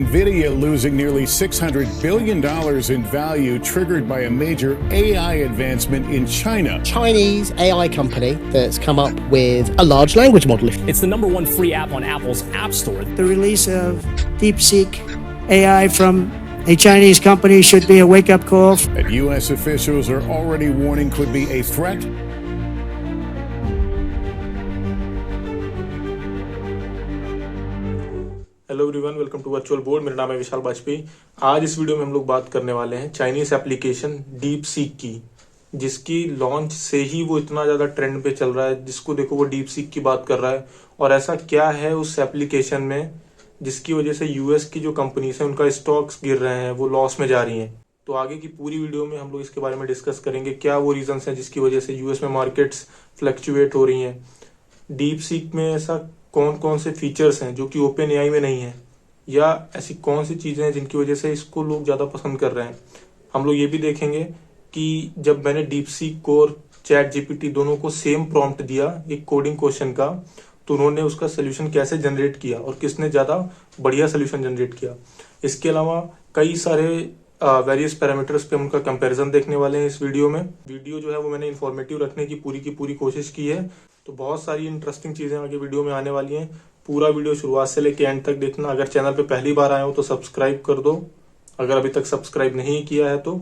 NVIDIA losing nearly $600 billion in value triggered by a major AI advancement in China. Chinese AI company that's come up with a large language model. It's the #1 free app on Apple's App Store. The release of DeepSeek AI from a Chinese company should be a wake-up call. That U.S. officials are already warning could be a threat. Hello everyone, welcome to virtual board. मेरा नाम है विशाल वाजपेयी। आज इस video में हम लोग बात करने वाले हैं चाइनीज एप्लीकेशन डीप सीक की, जिसकी लॉन्च से ही वो इतना ज़्यादा ट्रेंड पे चल रहा है। जिसको देखो वो डीप सीक की बात कर रहा है। और ऐसा क्या है उस एप्लीकेशन में जिसकी वजह से यूएस की जो कंपनीज हैं उनका स्टॉक्स गिर रहे हैं, वो लॉस में जा रही हैं। तो आगे की पूरी वीडियो में हम लोग इसके बारे में डिस्कस करेंगे, क्या वो रीजंस हैं जिसकी वजह से यूएस में मार्केट्स फ्लक्चुएट हो रही हैं। डीप सीक में ऐसा कौन कौन से फीचर्स हैं जो कि ओपन एआई में नहीं है, या ऐसी कौन सी चीज़ें हैं जिनकी वजह से इसको लोग ज़्यादा पसंद कर रहे हैं। हम लोग ये भी देखेंगे कि जब मैंने डीप सीक को और चैट जीपीटी दोनों को सेम प्रॉम्प्ट दिया एक कोडिंग क्वेश्चन का, तो उन्होंने उसका सोल्यूशन कैसे जनरेट किया और किसने ज़्यादा बढ़िया सोल्यूशन जनरेट किया। इसके अलावा कई सारे वेरियस पैरामीटर्स पे हम उनका कंपैरिजन देखने वाले हैं इस वीडियो में। वीडियो जो है वो मैंने इन्फॉर्मेटिव रखने की पूरी कोशिश की है, तो बहुत सारी इंटरेस्टिंग चीज़ें आगे वीडियो में आने वाली हैं। पूरा वीडियो शुरुआत से लेकर एंड तक देखना। अगर चैनल पे पहली बार आए हो तो सब्सक्राइब कर दो, अगर अभी तक सब्सक्राइब नहीं किया है तो,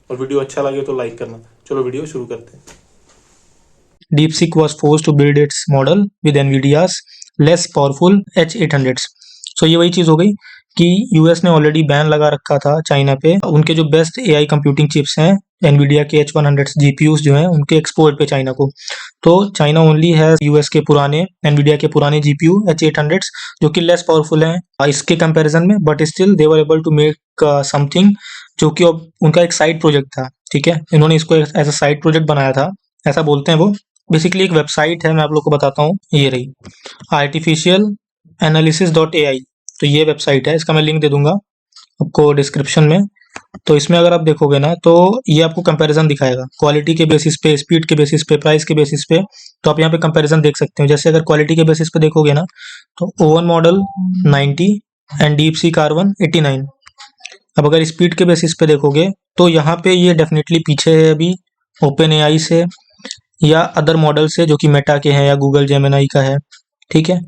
और वीडियो अच्छा लगे तो लाइक करना। चलो वीडियो शुरू करते हैं। DeepSeek was forced to build its model with NVIDIA's less powerful H800s। ये वही चीज़ हो गई कि यूएस ने ऑलरेडी बैन लगा रखा था चाइना पे उनके जो बेस्ट एआई कंप्यूटिंग चिप्स हैं NVIDIA के H100 GPUs जो हैं उनके एक्सपोर्ट पे चाइना को। तो चाइना ओनली है यूएस के पुराने NVIDIA के पुराने GPU H800s जो कि लेस पावरफुल हैं इसके कंपैरिजन में, but still they were able to make something जो कि अब उनका एक साइड प्रोजेक्ट था। ठीक है, इन्होंने इसको एज अ साइड प्रोजेक्ट बनाया था, ऐसा बोलते हैं वो। बेसिकली एक वेबसाइट है, मैं आप लोग को बताता हूँ, ये रही artificialanalysis.ai। तो ये वेबसाइट है, इसका मैं लिंक दे दूंगा आपको डिस्क्रिप्शन में। तो इसमें अगर आप देखोगे ना तो ये आपको कंपैरिजन दिखाएगा क्वालिटी के बेसिस पे, स्पीड के बेसिस पे, प्राइस के बेसिस पे। तो आप यहाँ पे कंपैरिजन देख सकते हो। जैसे अगर क्वालिटी के बेसिस पे देखोगे ना तो O1 model 90 and DeepSeek R1 89। अब अगर स्पीड के बेसिस पे देखोगे तो यहाँ पे ये डेफिनेटली पीछे है अभी ओपन एआई से या अदर मॉडल से जो कि मेटा के हैं या गूगल जेमिनाई का है। ठीक है,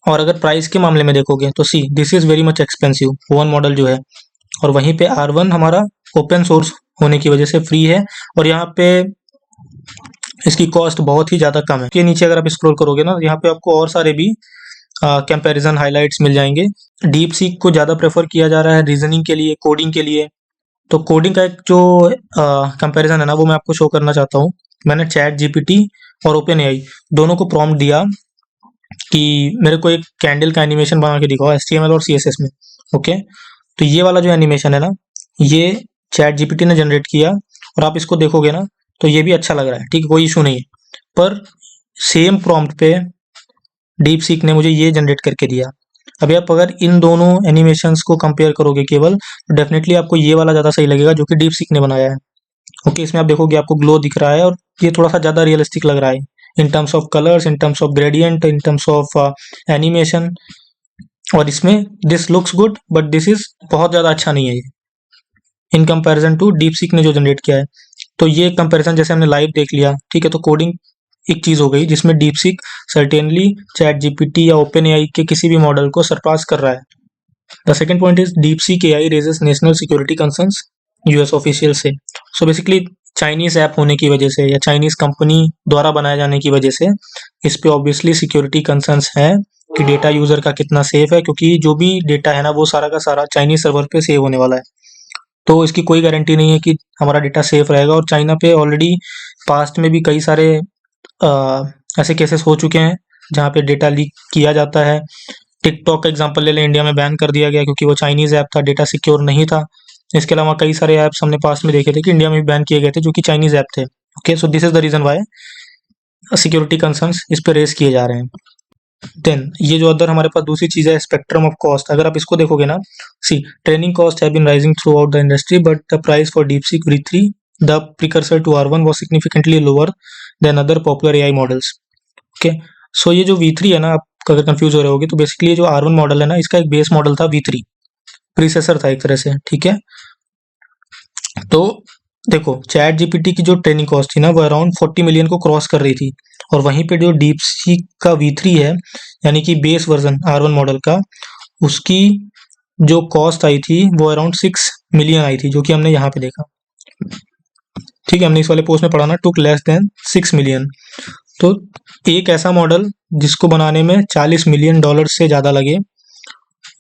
और अगर प्राइस के मामले में देखोगे तो see this is very much expensive O1 model जो है, और वहीं पे R1 हमारा ओपन सोर्स होने की वजह से फ्री है और यहाँ पे इसकी कॉस्ट बहुत ही ज़्यादा कम है। के नीचे अगर आप स्क्रॉल करोगे ना यहाँ पे आपको और सारे भी कंपैरिजन हाइलाइट्स मिल जाएंगे। डीप सीक को ज़्यादा प्रेफर किया जा रहा है रीजनिंग के लिए, कोडिंग के लिए। तो कोडिंग का एक जो कंपैरिजन है ना वो मैं आपको शो करना चाहता हूँ। मैंने चैट जीपीटी और ओपन एआई दोनों को प्रॉम्प्ट दिया कि मेरे को एक कैंडल का एनिमेशन बना के दिखाओ HTML और CSS में। ओके, तो ये वाला जो एनिमेशन है ना ये चैट जीपीटी ने जनरेट किया और आप इसको देखोगे ना तो ये भी अच्छा लग रहा है। ठीक है, कोई इशू नहीं है, पर सेम प्रॉम्प्ट पे डीप सीक ने मुझे ये जनरेट करके दिया। अभी आप अगर इन दोनों एनिमेशंस को कंपेयर करोगे केवल, तो डेफिनेटली आपको ये वाला ज़्यादा सही लगेगा जो कि डीप सीक ने बनाया है। ओके, इसमें आप देखोगे आपको ग्लो दिख रहा है और ये थोड़ा सा ज़्यादा रियलिस्टिक लग रहा है in terms of colours, in terms of gradient, in terms of animation. और इसमें this looks good but this is बहुत ज़्यादा अच्छा नहीं है ये in comparison to DeepSeek ने जो जनरेट किया है। तो ये कंपैरिजन जैसे हमने लाइव देख लिया। ठीक है, तो कोडिंग एक चीज़ हो गई जिसमें DeepSeek certainly ChatGPT या ओपन एआई के किसी भी मॉडल को सरपास कर रहा है। The second point is DeepSeek AI raises national security concerns US official से। सो बेसिकली चाइनीज ऐप होने की वजह से या चाइनीज कंपनी द्वारा बनाए जाने की वजह से इस पे ऑब्वियसली सिक्योरिटी कंसर्न्स हैं कि डेटा यूजर का कितना सेफ है, क्योंकि जो भी डेटा है ना वो सारा का सारा चाइनीज सर्वर पे सेव होने वाला है। तो इसकी कोई गारंटी नहीं है कि हमारा डेटा सेफ रहेगा। और चाइना पे ऑलरेडी पास्ट में भी कई सारे ऐसे केसेस हो चुके हैं जहाँ पे डेटा लीक किया जाता है। टिकटॉक का एग्जांपल ले लें, इंडिया में बैन कर दिया गया क्योंकि वो चाइनीज ऐप था, डेटा सिक्योर नहीं था। इसके अलावा कई सारे ऐप्स हमने पास्ट में देखे थे कि इंडिया में भी बैन किए गए थे जो कि चाइनीज ऐप थे। Okay, so this is the reason why security concerns इस पे रेस किए जा रहे हैं। देन ये जो अदर हमारे पास दूसरी चीज है स्पेक्ट्रम ऑफ कॉस्ट। अगर आप इसको देखोगे ना, see training cost have been rising throughout the industry but the price for DeepSeek V3 the precursor to R1 was significantly lower than other popular AI models। Okay, so ये जो V3 है ना, आप अगर confuse हो रहे होगे तो बेसिकली ये जो R1 मॉडल है ना इसका एक बेस मॉडल था V3। प्रीसेसर था एक तरह से, ठीक है। तो देखो चैट जीपीटी की जो ट्रेनिंग कॉस्ट थी ना वो अराउंड 40 मिलियन को क्रॉस कर रही थी, और वहीं पे जो डीप सीक का V3 है यानी कि बेस वर्जन R1 मॉडल का, उसकी जो कॉस्ट आई थी वो अराउंड 6 मिलियन आई थी, जो कि हमने यहाँ पे देखा, ठीक है। हमने इस वाले पोस्ट में पढ़ा ना, टुक लेस देन 6 मिलियन। तो एक ऐसा मॉडल जिसको बनाने में $40 मिलियन से ज़्यादा लगे,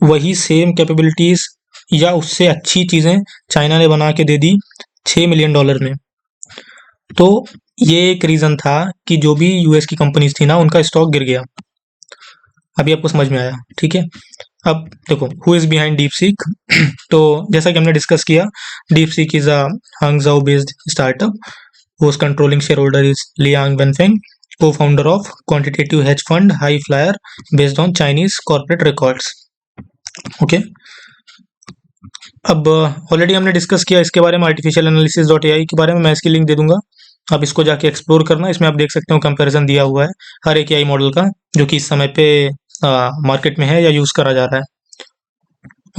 वही सेम कैपेबिलिटीज या उससे अच्छी चीज़ें चाइना ने बना के दे दी $6 मिलियन में। तो ये एक रीज़न था कि जो भी यूएस की कंपनीज थी ना उनका स्टॉक गिर गया। अभी आपको समझ में आया, ठीक है। अब देखो who is behind deep seek. तो जैसा कि हमने डिस्कस किया, deep seek is a Hangzhou based startup whose controlling shareholder is Liang Wenfeng, co-founder of quantitative hedge fund High Flyer based on Chinese corporate records. Okay. अब already हमने discuss किया इसके बारे में, आर्टिफिशियल एनालिसिस .ai के बारे में, मैं इसकी लिंक दे दूंगा, आप इसको जाके एक्सप्लोर करना। इसमें आप देख सकते हो कंपैरिजन दिया हुआ है हर एक AI मॉडल का जो कि इस समय पे मार्केट में है या यूज़ करा जा रहा है।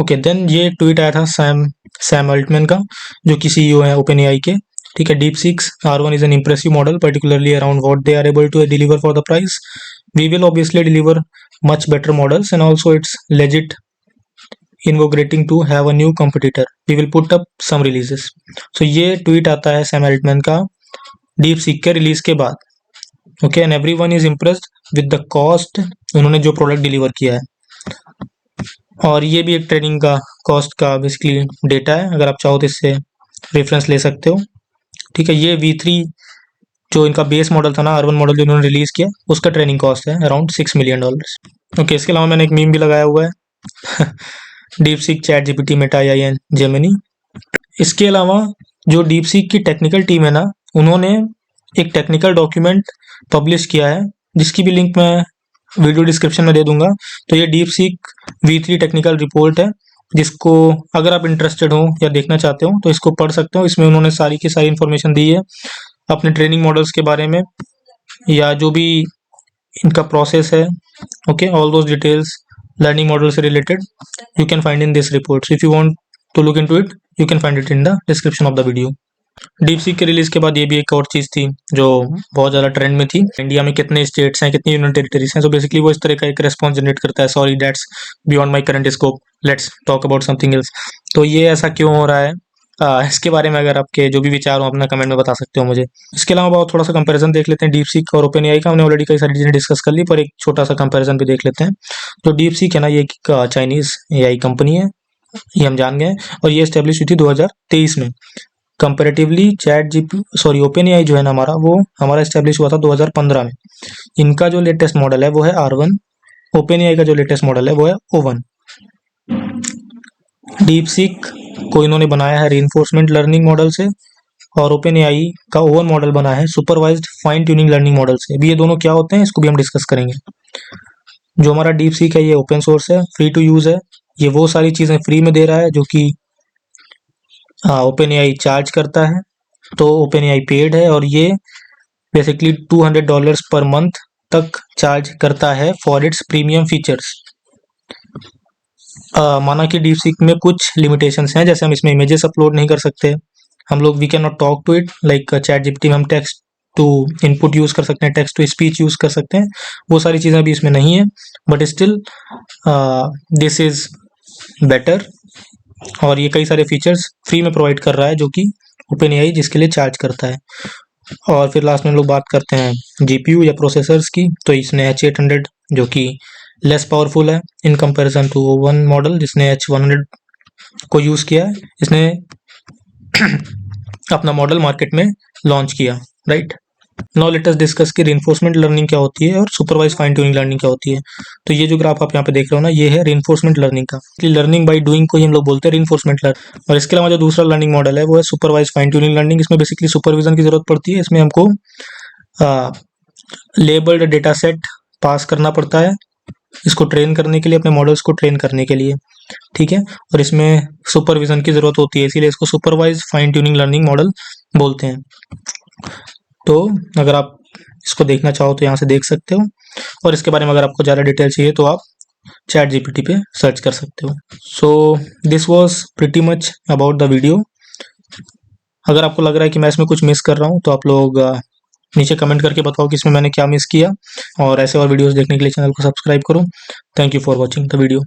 ओके, देन ये एक ट्वीट आया था सैम अल्टमैन का, जो कि CEO है OpenAI के, ठीक है। DeepSeek's R1 is an impressive model, particularly around what they are able to deliver for the price. We will obviously deliver much better models, and also it's legit invigorating to have a new competitor. We will put up some releases. So ये tweet आता है Sam Altman का DeepSeek के release के बाद, okay. And everyone is impressed with the cost, उन्होंने जो product deliver किया है। और ये भी एक ट्रेनिंग का कॉस्ट का बेसिकली डेटा है, अगर आप चाहो तो इससे रेफरेंस ले सकते हो, ठीक है। ये V3 जो इनका बेस मॉडल था ना, R1 मॉडल जो इन्होंने रिलीज किया, उसका ट्रेनिंग कॉस्ट है अराउंड $6 मिलियन। ओके, इसके अलावा मैंने एक मीम भी लगाया हुआ है deep seek, chat GPT, Meta AI and Gemini. इसके अलावा जो डीप सीक की टेक्निकल टीम है ना, उन्होंने एक टेक्निकल डॉक्यूमेंट पब्लिश किया है, जिसकी भी लिंक मैं वीडियो डिस्क्रिप्शन में दे दूंगा। तो ये deep seek V3 technical report है, जिसको अगर आप इंटरेस्टेड हो या देखना चाहते हो तो इसको पढ़ सकते हो। इसमें उन्होंने सारी की सारी इन्फॉर्मेशन दी है अपने ट्रेनिंग मॉडल्स के बारे में, या जो भी इनका प्रोसेस है, okay. All those details learning model से related you can find in this report. So if you want to look into it, you can find it in the description of the video. DeepSeek के release के बाद ये भी एक और चीज़ थी जो बहुत ज़्यादा ट्रेंड में थी, इंडिया में कितने स्टेट्स हैं, कितनी यूनियन टेरिटरीज हैं। सो बेसिकली वो इस तरह का एक रेस्पॉन्स जनरेट करता है, sorry that's beyond my current scope, let's talk about something else. तो ये ऐसा क्यों हो रहा है, इसके बारे में अगर आपके जो भी विचार हो अपना कमेंट में बता सकते हो मुझे। इसके अलावा बहुत थोड़ा सा कंपैरिजन देख लेते हैं डीप सीक और OpenAI का। हमने ऑलरेडी कई सारी चीज़ें डिस्कस कर ली, पर एक छोटा सा कंपैरिजन भी देख लेते हैं। तो डीप सीक है ना, ये चाइनीज़ AI कंपनी है, ये हम जान गए, और ये एस्टेब्लिश हुई थी 2023 में। कंपेरेटिवली OpenAI जो है ना हमारा, वो हमारा एस्टेब्लिश हुआ था 2015 में। इनका जो लेटेस्ट मॉडल है वो है R1, OpenAI का जो लेटेस्ट मॉडल है वो है O1। डीप सीक को इन्होंने बनाया है रीइंफोर्समेंट लर्निंग मॉडल से, और OpenAI का O1 मॉडल बना है supervised fine tuning learning model से। अभी ये दोनों क्या होते हैं इसको भी हम डिस्कस करेंगे। जो हमारा डीप सीक है ये ओपन सोर्स है, फ्री टू यूज़ है, ये वो सारी चीज़ें फ्री में दे रहा है जो कि OpenAI चार्ज करता है। तो OpenAI पेड है, और ये बेसिकली $200 पर मंथ तक चार्ज करता है फॉर इट्स प्रीमियम फीचर्स। माना कि डीप सीक में कुछ लिमिटेशंस हैं, जैसे हम इसमें इमेजेस अपलोड नहीं कर सकते, हम लोग we can not talk to it, like ChatGPT में हम टेक्स्ट टू इनपुट यूज़ कर सकते हैं, टेक्स्ट टू स्पीच यूज़ कर सकते हैं, वो सारी चीज़ें अभी इसमें नहीं है, but still this is better. और ये कई सारे फीचर्स फ्री में प्रोवाइड कर रहा है जो कि OpenAI जिसके लिए चार्ज करता है। और फिर लास्ट में हम लोग बात करते हैं GPU या प्रोसेसर्स की। तो इसने H800 जो कि लेस पावरफुल है इन कंपैरिजन टू O1 मॉडल जिसने H100 को यूज़ किया है, इसने अपना मॉडल मार्केट में लॉन्च किया, right. Now let us discuss कि रीइंफोर्समेंट लर्निंग क्या होती है और सुपरवाइज फाइन ट्यूनिंग लर्निंग क्या होती है। तो ये जो ग्राफ आप यहाँ पे देख रहे हो ना, ये है रीइंफोर्समेंट लर्निंग का। लर्निंग बाय डूइंग को ही हम लोग बोलते हैं रीइंफोर्समेंट लर्निंग। और इसके अलावा जो दूसरा लर्निंग मॉडल है वो है सुपरवाइज फाइन ट्यूनिंग लर्निंग। इसमें बेसिकली सुपरविजन की जरूरत पड़ती है। इसमें हमको लेबल्ड डेटा सेट पास करना पड़ता है इसको ट्रेन करने के लिए, अपने मॉडल्स को ट्रेन करने के लिए, ठीक है। और इसमें सुपरविजन की जरूरत होती है, इसीलिए इसको supervise fine tuning learning model बोलते हैं। तो अगर आप इसको देखना चाहो तो यहाँ से देख सकते हो, और इसके बारे में अगर आपको ज़्यादा डिटेल चाहिए तो आप चैट जीपीटी पे सर्च कर सकते हो। So this was pretty much about the video. अगर आपको लग रहा है कि मैं इसमें कुछ मिस कर रहा हूँ तो आप लोग नीचे कमेंट करके बताओ कि इसमें मैंने क्या मिस किया, और ऐसे और वीडियोस देखने के लिए चैनल को सब्सक्राइब करो। Thank you for watching the video.